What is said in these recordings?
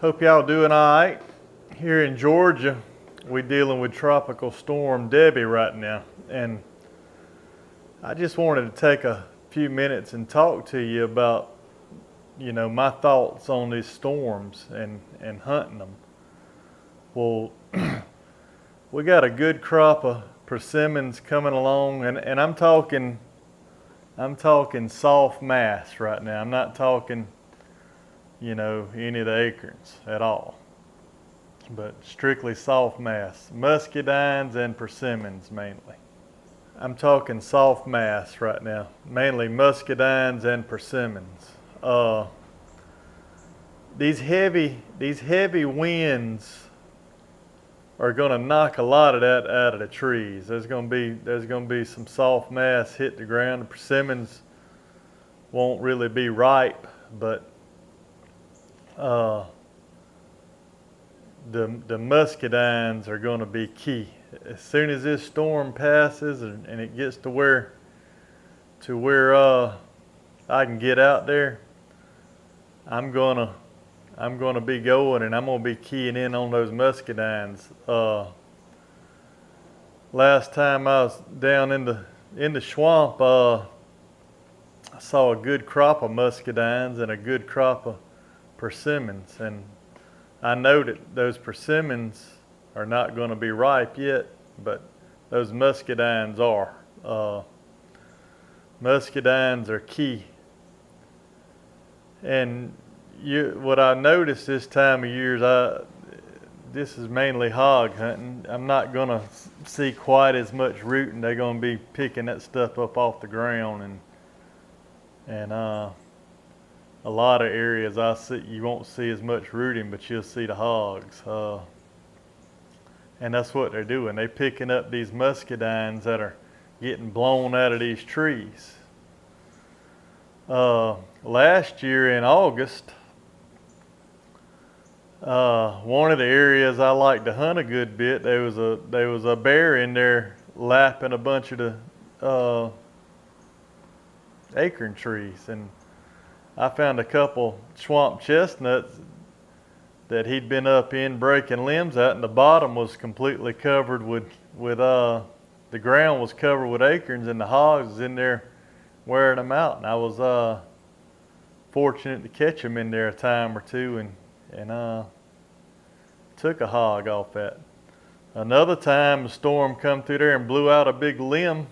Hope y'all doing all right. Here in Georgia, we're dealing with Tropical Storm Debbie right now. And I just wanted to take a few minutes and talk to you about, my thoughts on these storms and hunting them. Well, we got a good crop of persimmons coming along, and I'm talking soft mass right now. I'm not talking, any of the acorns at all, but strictly soft mass, muscadines and persimmons mainly. I'm talking soft mass right now, mainly muscadines and persimmons. These heavy winds are going to knock a lot of that out of the trees. There's going to be some soft mass hit the ground. The persimmons won't really be ripe, but the muscadines are going to be key. As soon as this storm passes and it gets to where I can get out there, I'm gonna be going, and I'm gonna be keying in on those muscadines. Last time I was down in the swamp, I saw a good crop of muscadines and a good crop of persimmons, and I know that those persimmons are not going to be ripe yet, but those muscadines are. Muscadines are key. And what I noticed this time of year is this is mainly hog hunting. I'm not going to see quite as much rooting. They're going to be picking that stuff up off the ground, and a lot of areas you won't see as much rooting, but you'll see the hogs. And that's what they're doing. They're picking up these muscadines that are getting blown out of these trees. Last year in August, one of the areas I like to hunt a good bit, there was a bear in there lapping a bunch of the acorn trees, and I found a couple swamp chestnuts that he'd been up in breaking limbs out, and the bottom was completely covered with the ground was covered with acorns, and the hogs was in there wearing them out. And I was fortunate to catch them in there a time or two, and took a hog off that. Another time, the storm come through there and blew out a big limb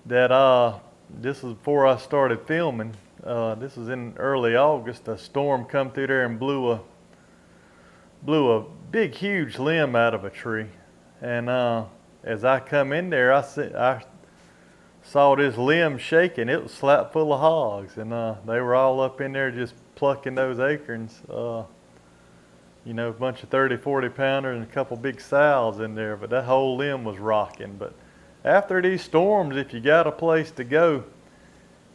that this was before I started filming. This was in early August. A storm come through there and blew a big, huge limb out of a tree. And as I come in there, I saw this limb shaking. It was slap full of hogs, and they were all up in there just plucking those acorns. A bunch of 30, 40 pounders and a couple big sows in there, but that whole limb was rocking. But after these storms, if you got a place to go,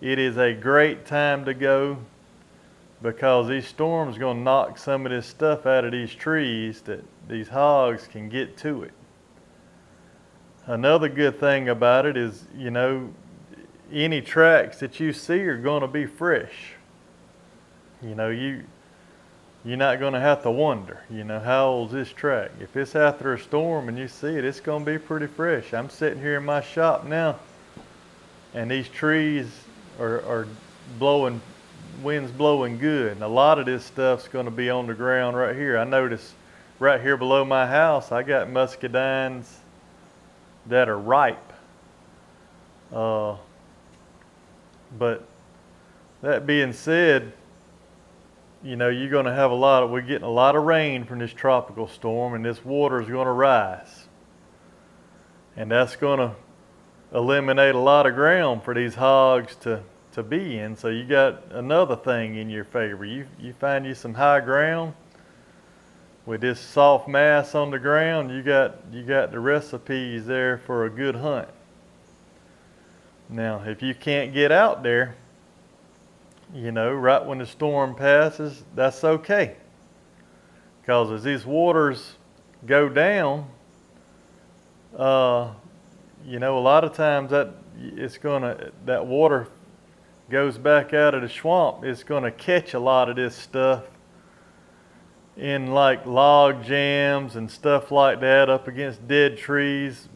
it is a great time to go, because these storms are going to knock some of this stuff out of these trees that these hogs can get to it. Another good thing about it is, any tracks that you see are going to be fresh. You're not going to have to wonder, how old's this track? If it's after a storm and you see it, it's going to be pretty fresh. I'm sitting here in my shop now, and these trees are blowing, wind's blowing good. And a lot of this stuff's going to be on the ground right here. I noticed right here below my house, I got muscadines that are ripe. But that being said, you're going to have we're getting a lot of rain from this tropical storm, and this water is going to rise. And that's going to eliminate a lot of ground for these hogs to be in. So you got another thing in your favor. You find you some high ground with this soft mass on the ground. You got the recipes there for a good hunt. Now, if you can't get out there, right when the storm passes, that's okay. Because as these waters go down, a lot of times that water goes back out of the swamp. It's going to catch a lot of this stuff in like log jams and stuff like that up against dead trees,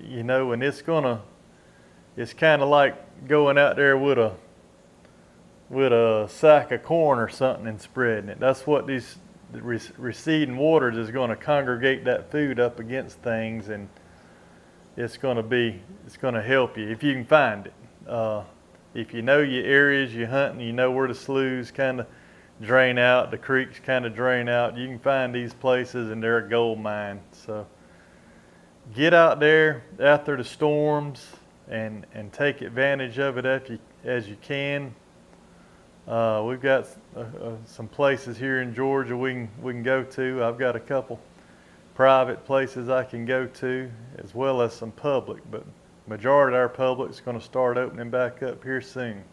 you know, and it's kind of like going out there with a sack of corn or something and spreading it. That's what the receding waters is going to congregate that food up against things, and it's going to help you if you can find it. If you know your areas you're hunting, you know where the sloughs kind of drain out, the creeks kind of drain out, you can find these places and they're a gold mine. So get out there after the storms and take advantage of it as you can. We've got some places here in Georgia we can go to. I've got a couple private places I can go to, as well as some public, but majority of our public is going to start opening back up here soon.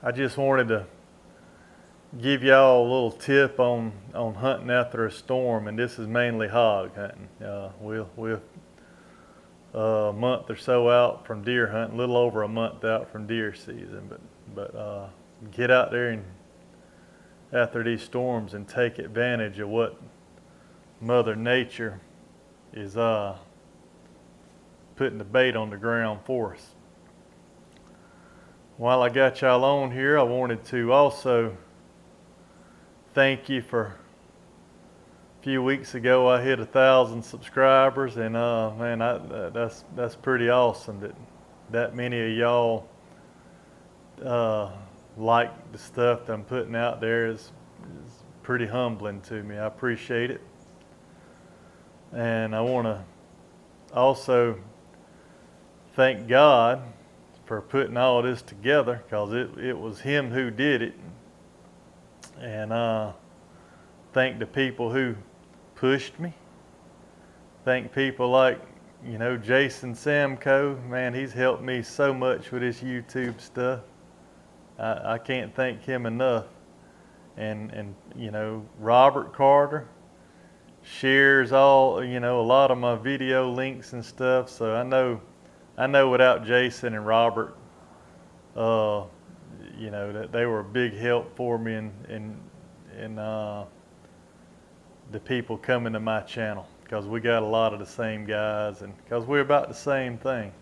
I just wanted to give y'all a little tip on hunting after a storm, and this is mainly hog hunting. We're a month or so out from deer hunting, a little over a month out from deer season, but get out there and after these storms and take advantage of what Mother Nature is putting the bait on the ground for us. While I got y'all on here, I wanted to also thank you for a few weeks ago I hit 1,000 subscribers, and man, that's pretty awesome that many of y'all like the stuff that I'm putting out there. Is pretty humbling to me. I appreciate it. And I want to also thank God for putting all this together, because it was Him who did it. And thank the people who pushed me. Thank people like, you know, Jason Samco. Man, he's helped me so much with this YouTube stuff. I can't thank him enough. And you know, Robert Carter shares all, you know, a lot of my video links and stuff. So I know without Jason and Robert, you know, that they were a big help for me and the people coming to my channel, because we got a lot of the same guys, and because we're about the same thing.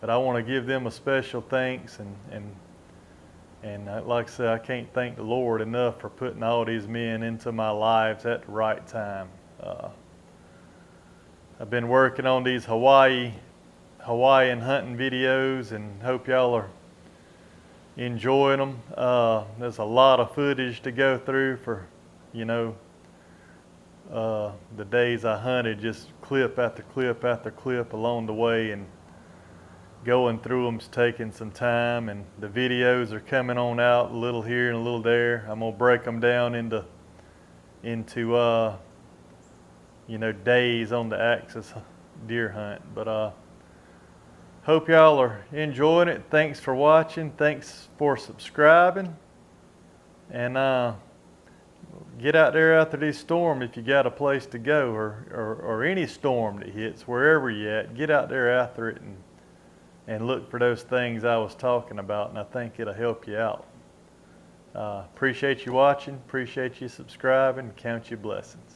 But I want to give them a special thanks, and like I said, I can't thank the Lord enough for putting all these men into my lives at the right time. I've been working on these Hawaiian hunting videos, and hope y'all are enjoying them. There's a lot of footage to go through for, you know, the days I hunted, just clip after clip after clip along the way, and going through them's taking some time, and the videos are coming on out a little here and a little there. I'm gonna break them down into you know, days on the axis deer hunt. But hope y'all are enjoying it. Thanks for watching. Thanks for subscribing. And get out there after this storm if you got a place to go, or any storm that hits, wherever you at. Get out there after it and look for those things I was talking about, and I think it'll help you out. Appreciate you watching. Appreciate you subscribing. Count your blessings.